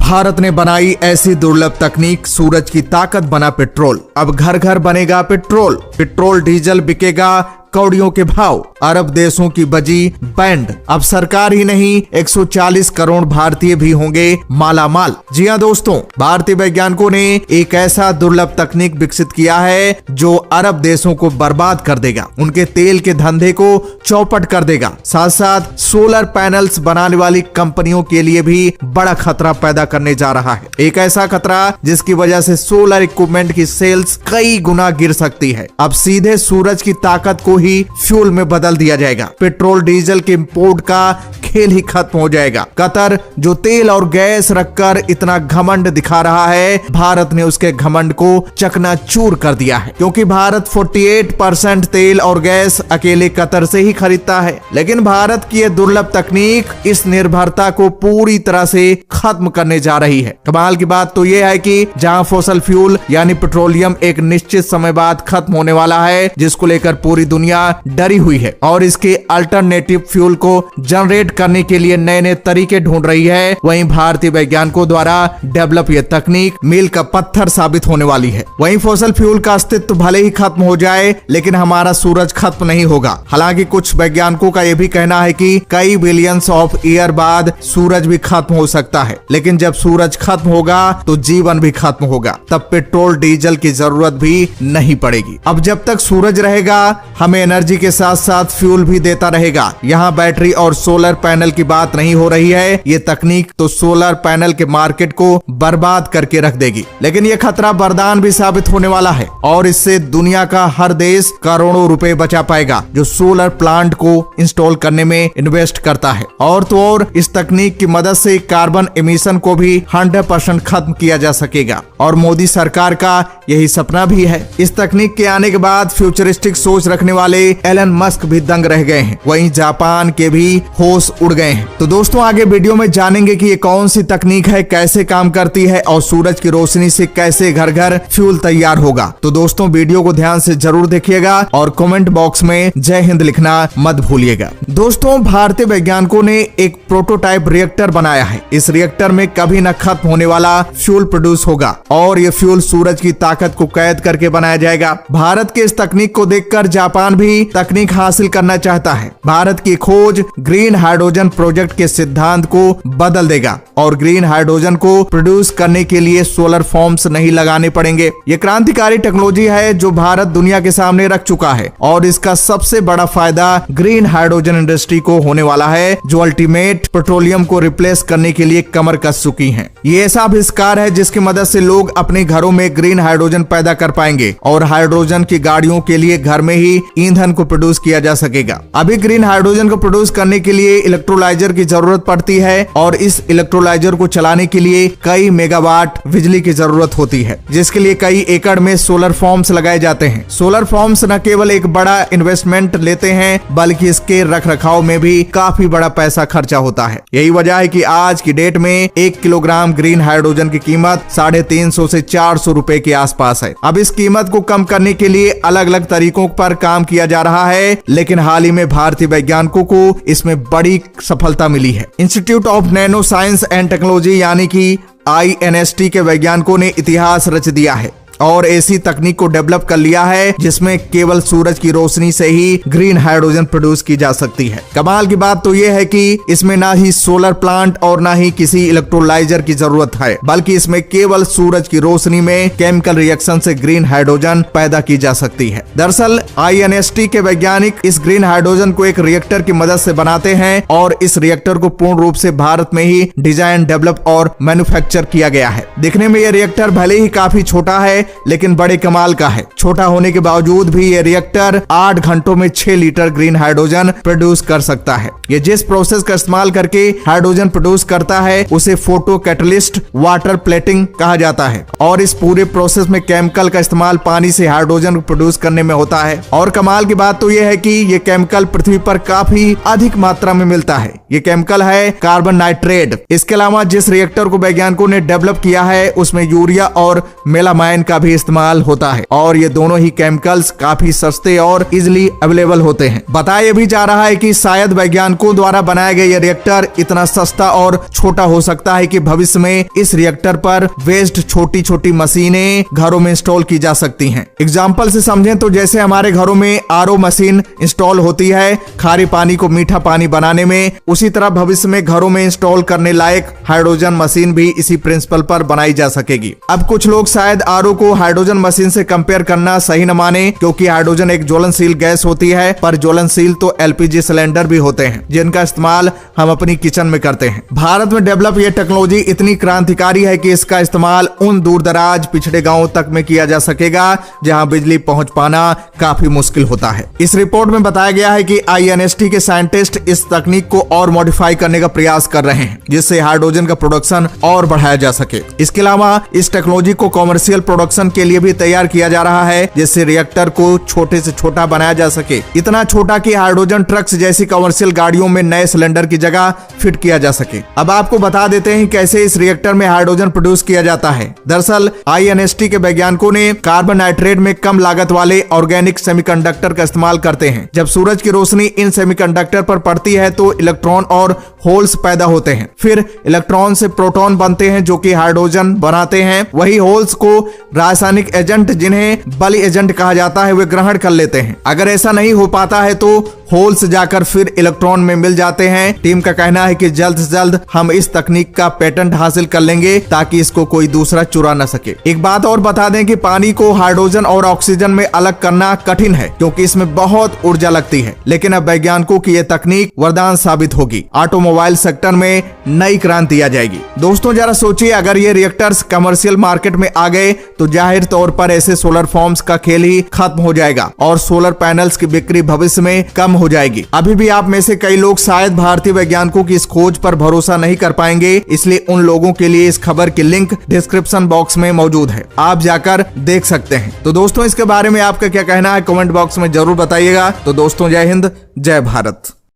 भारत ने बनाई ऐसी दुर्लभ तकनीक, सूरज की ताकत बना पेट्रोल। अब घर घर बनेगा पेट्रोल, पेट्रोल डीजल बिकेगा कौड़ियों के भाव। अरब देशों की बजी बैंड। अब सरकार ही नहीं 140 करोड़ भारतीय भी होंगे माला माल। जी हाँ दोस्तों, भारतीय वैज्ञानिकों ने एक ऐसा दुर्लभ तकनीक विकसित किया है जो अरब देशों को बर्बाद कर देगा, उनके तेल के धंधे को चौपट कर देगा, साथ साथ सोलर पैनल्स बनाने वाली कंपनियों के लिए भी बड़ा खतरा पैदा करने जा रहा है। एक ऐसा खतरा जिसकी वजह से सोलर इक्विपमेंट की सेल्स कई गुना गिर सकती है। अब सीधे सूरज की ताकत को ही फ्यूल में बदल दिया जाएगा। पेट्रोल डीजल के इंपोर्ट का खेल ही खत्म हो जाएगा। कतर जो तेल और गैस रखकर इतना घमंड दिखा रहा है, भारत ने उसके घमंड को चकनाचूर कर दिया है, क्योंकि भारत 48% तेल और गैस अकेले कतर से ही खरीदता है। लेकिन भारत की यह दुर्लभ तकनीक इस निर्भरता को पूरी तरह से खत्म करने जा रही है। कमाल की बात तो यह है कि जहां फॉसल फ्यूल यानी पेट्रोलियम एक निश्चित समय बाद खत्म होने वाला है, जिसको लेकर पूरी दुनिया डरी हुई है और इसके अल्टरनेटिव फ्यूल को जनरेट करने के लिए नए नए तरीके ढूंढ रही है, वहीं भारतीय वैज्ञानिकों द्वारा डेवलप यह तकनीक मील का पत्थर साबित होने वाली है। वहीं फॉसल फ्यूल का अस्तित्व भले ही खत्म हो जाए, लेकिन हमारा सूरज खत्म नहीं होगा। हालांकि कुछ वैज्ञानिकों का यह भी कहना है कि कई बिलियंस ऑफ ईयर बाद सूरज भी खत्म हो सकता है, लेकिन जब सूरज खत्म होगा तो जीवन भी खत्म होगा, तब पेट्रोल डीजल की जरूरत भी नहीं पड़ेगी। अब जब तक सूरज रहेगा, हमें एनर्जी के साथ साथ फ्यूल भी देता रहेगा। यहाँ बैटरी और सोलर पैनल की बात नहीं हो रही है। ये तकनीक तो सोलर पैनल के मार्केट को बर्बाद करके रख देगी, लेकिन ये खतरा वरदान भी साबित होने वाला है और इससे दुनिया का हर देश करोड़ों रुपए बचा पाएगा जो सोलर प्लांट को इंस्टॉल करने में इन्वेस्ट करता है। और तो और इस तकनीक की मदद से कार्बन एमिशन को भी 100% खत्म किया जा सकेगा और मोदी सरकार का यही सपना भी है। इस तकनीक के आने के बाद फ्यूचरिस्टिक सोच रखने वाले एलन मस्क भी दंग रह गए हैं, वहीं जापान के भी होश उड़ गए हैं। तो दोस्तों, आगे वीडियो में जानेंगे कि ये कौन सी तकनीक है, कैसे काम करती है और सूरज की रोशनी से कैसे घर घर फ्यूल तैयार होगा। तो दोस्तों, वीडियो को ध्यान से जरूर देखिएगा और कमेंट बॉक्स में जय हिंद लिखना मत भूलिएगा। दोस्तों, भारतीय वैज्ञानिकों ने एक प्रोटोटाइप रिएक्टर बनाया है। इस रिएक्टर में कभी न खत्म होने वाला फ्यूल प्रोड्यूस होगा और ये फ्यूल सूरज की ताकत को कैद करके बनाया जाएगा। भारत के इस तकनीक को देखकर जापान भी तकनीक हासिल करना चाहता है। भारत की खोज ग्रीन हाइड्रोजन प्रोजेक्ट के सिद्धांत को बदल देगा और ग्रीन हाइड्रोजन को प्रोड्यूस करने के लिए सोलर फॉर्म्स नहीं लगाने पड़ेंगे। ये क्रांतिकारी टेक्नोलॉजी है जो भारत दुनिया के सामने रख चुका है और इसका सबसे बड़ा फायदा ग्रीन हाइड्रोजन इंडस्ट्री को होने वाला है, जो अल्टीमेट पेट्रोलियम को रिप्लेस करने के लिए कमर कस चुकी है। ये ऐसा आविष्कार है जिसकी मदद से लोग अपने घरों में ग्रीन हाइड्रोजन पैदा कर पाएंगे और हाइड्रोजन की गाड़ियों के लिए घर में ही ईंधन को प्रोड्यूस किया जा सकेगा। अभी ग्रीन हाइड्रोजन को प्रोड्यूस करने के लिए इलेक्ट्रोलाइजर की जरूरत पड़ती है और इस इलेक्ट्रोलाइजर को चलाने के लिए कई मेगावाट बिजली की जरूरत होती है, जिसके लिए कई एकड़ में सोलर फॉर्म्स लगाए जाते हैं। सोलर फॉर्म्स न केवल एक बड़ा इन्वेस्टमेंट लेते हैं, बल्कि इसके रख रखाव में भी काफी बड़ा पैसा खर्चा होता है। यही वजह है कि आज की डेट में 1 किलोग्राम ग्रीन हाइड्रोजन की कीमत 350 से 400 रुपए के आसपास है। अब इस कीमत को कम करने के लिए अलग अलग तरीकों पर काम किया जा रहा है, लेकिन हाल ही में भारतीय वैज्ञानिकों को इसमें बड़ी सफलता मिली है। Institute of nano science and technology यानी कि INST के वैज्ञानिकों ने इतिहास रच दिया है और ऐसी तकनीक को डेवलप कर लिया है जिसमें केवल सूरज की रोशनी से ही ग्रीन हाइड्रोजन प्रोड्यूस की जा सकती है। कमाल की बात तो यह है कि इसमें ना ही सोलर प्लांट और ना ही किसी इलेक्ट्रोलाइजर की जरूरत है, बल्कि इसमें केवल सूरज की रोशनी में केमिकल रिएक्शन से ग्रीन हाइड्रोजन पैदा की जा सकती है। दरअसल INST के वैज्ञानिक इस ग्रीन हाइड्रोजन को एक रिएक्टर की मदद से बनाते हैं और इस रिएक्टर को पूर्ण रूप से भारत में ही डिजाइन, डेवलप और मैन्युफैक्चर किया गया है। दिखने में यह रिएक्टर भले ही काफी छोटा है, लेकिन बड़े कमाल का है। छोटा होने के बावजूद भी ये रिएक्टर 8 घंटों में 6 लीटर ग्रीन हाइड्रोजन प्रोड्यूस कर सकता है। ये जिस प्रोसेस का इस्तेमाल करके हाइड्रोजन प्रोड्यूस करता है उसे फोटो कैटलिस्ट वाटर प्लेटिंग कहा जाता है और इस पूरे प्रोसेस में केमिकल का इस्तेमाल पानी से हाइड्रोजन प्रोड्यूस करने में होता है। और कमाल की बात तो यह है कि ये केमिकल पृथ्वी पर काफी अधिक मात्रा में मिलता है। ये केमिकल है कार्बन नाइट्रेट। इसके अलावा जिस रिएक्टर को वैज्ञानिकों ने डेवलप किया है उसमें यूरिया और मेलामाइन का का भी इस्तेमाल होता है और ये दोनों ही केमिकल्स काफी सस्ते और इजिली अवेलेबल होते हैं। बताया भी जा रहा है कि शायद वैज्ञानिकों द्वारा बनाया गया ये रिएक्टर इतना सस्ता और छोटा हो सकता है कि भविष्य में इस रिएक्टर पर वेस्ट छोटी छोटी मशीनें घरों में इंस्टॉल की जा सकती हैं। एग्जाम्पल से समझें तो जैसे हमारे घरों में आरओ मशीन इंस्टॉल होती है खारे पानी को मीठा पानी बनाने में, उसी तरह भविष्य में घरों में इंस्टॉल करने लायक हाइड्रोजन मशीन भी इसी प्रिंसिपल पर बनाई जा सकेगी। अब कुछ लोग शायद आरओ को हाइड्रोजन मशीन से कंपेयर करना सही न माने, क्योंकि हाइड्रोजन एक ज्वलनशील गैस होती है, पर ज्वलनशील तो एलपीजी सिलेंडर भी होते हैं जिनका इस्तेमाल हम अपनी किचन में करते हैं। भारत में डेवलप ये टेक्नोलॉजी इतनी क्रांतिकारी है कि इसका इस्तेमाल उन दूर दराज पिछड़े गांवों तक में किया जा सकेगा जहां बिजली पहुंच पाना काफी मुश्किल होता है। इस रिपोर्ट में बताया गया है कि INST के साइंटिस्ट इस तकनीक को और मॉडिफाई करने का प्रयास कर रहे हैं जिससे हाइड्रोजन का प्रोडक्शन और बढ़ाया जा सके। इसके अलावा इस टेक्नोलॉजी को कॉमर्शियल प्रोडक्शन के लिए भी तैयार किया जा रहा है जिससे रिएक्टर को छोटे से छोटा बनाया जा सके, इतना छोटा कि हाइड्रोजन ट्रक्स जैसी कॉमर्शियल गाड़ियों में नए सिलेंडर की जगह फिट किया जा सके। अब आपको बता देते हैं कैसे इस रिएक्टर में हाइड्रोजन प्रोड्यूस किया जाता है। दरअसल INST के वैज्ञानिकों ने कार्बन नाइट्रेट में कम लागत वाले ऑर्गेनिक सेमीकंडक्टर का इस्तेमाल करते हैं। जब सूरज की रोशनी इन सेमीकंडक्टर पर पड़ती है तो इलेक्ट्रॉन और होल्स पैदा होते हैं, फिर इलेक्ट्रॉन से प्रोटॉन बनते हैं जो कि हाइड्रोजन बनाते हैं। वही होल्स को रासायनिक एजेंट जिन्हें बल एजेंट कहा जाता है वे ग्रहण कर लेते हैं। अगर ऐसा नहीं हो पाता है तो होल्स जाकर फिर इलेक्ट्रॉन में मिल जाते हैं। टीम का कहना है कि जल्द से जल्द हम इस तकनीक का पेटेंट हासिल कर लेंगे ताकि इसको कोई दूसरा चुरा न सके। एक बात और बता दें कि पानी को हाइड्रोजन और ऑक्सीजन में अलग करना कठिन है क्योंकि इसमें बहुत ऊर्जा लगती है, लेकिन अब वैज्ञानिकों की यह तकनीक वरदान साबित होगी। ऑटोमोबाइल सेक्टर में नई क्रांति आ जाएगी। दोस्तों जरा सोचिए, अगर ये रिएक्टर्स कमर्शियल मार्केट में आ गए तो जाहिर तौर पर ऐसे सोलर फॉर्म्स का खेल ही खत्म हो जाएगा और सोलर पैनल्स की बिक्री भविष्य में कम हो जाएगी। अभी भी आप में से कई लोग शायद भारतीय वैज्ञानिकों की इस खोज पर भरोसा नहीं कर पाएंगे, इसलिए उन लोगों के लिए इस खबर की लिंक डिस्क्रिप्शन बॉक्स में मौजूद है, आप जाकर देख सकते हैं। तो दोस्तों इसके बारे में आपका क्या कहना है कमेंट बॉक्स में जरूर बताइएगा। तो दोस्तों जय हिंद, जय भारत।